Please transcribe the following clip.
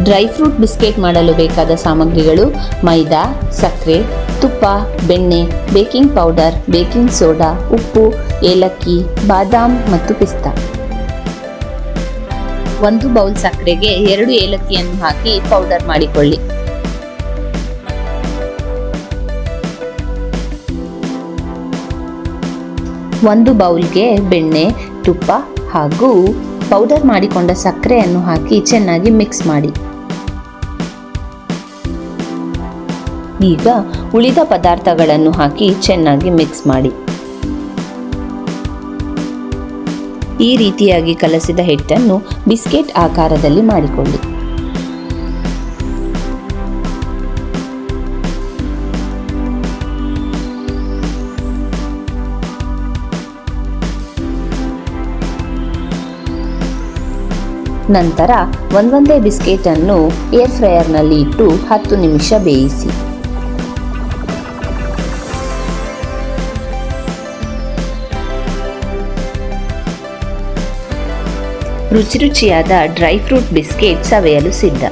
Dry fruit biscuit ಮಾಡಲು ಬೇಕಾದ ಸಾಮಗ್ರಿಗಳು: ಮೈದಾ, ಸಕ್ಕರೆ, ತುಪ್ಪ, ಬೆಣ್ಣೆ, ಬೇಕಿಂಗ್ ಪೌಡರ್, ಬೇಕಿಂಗ್ ಸೋಡಾ, ಉಪ್ಪು, ಏಲಕ್ಕಿ, ಬಾದಾಮ್ ಮತ್ತು ಪಿಸ್ತಾ. 1 ಬೌಲ್ ಸಕ್ಕರೆಗೆ 2 ಏಲಕ್ಕಿಯನ್ನು ಹಾಕಿ ಪೌಡರ್ ಮಾಡಿಕೊಳ್ಳಿ. ಒಂದು ಬೌಲ್ಗೆ ಬೆಣ್ಣೆ, ತುಪ್ಪ ಹಾಗೂ ಪೌಡರ್ ಮಾಡಿಕೊಂಡ ಸಕ್ಕರೆಯನ್ನು ಹಾಕಿ ಚೆನ್ನಾಗಿ ಮಿಕ್ಸ್ ಮಾಡಿ. ಈಗ ಉಳಿದ ಪದಾರ್ಥಗಳನ್ನು ಹಾಕಿ ಚೆನ್ನಾಗಿ ಮಿಕ್ಸ್ ಮಾಡಿ. ಈ ರೀತಿಯಾಗಿ ಕಲಸಿದ ಹಿಟ್ಟನ್ನು ಬಿಸ್ಕೆಟ್ ಆಕಾರದಲ್ಲಿ ಮಾಡಿಕೊಳ್ಳಿ. ನಂತರ ಒಂದೊಂದೇ ಬಿಸ್ಕೆಟ್ ಅನ್ನು ಏರ್ ಫ್ರೈಯರ್ನಲ್ಲಿ ಇಟ್ಟು 10 ನಿಮಿಷ ಬೇಯಿಸಿ. ರುಚಿಯಾದ ಡ್ರೈ ಫ್ರೂಟ್ ಬಿಸ್ಕೆಟ್ ಸವಿಯಲು ಸಿದ್ಧ.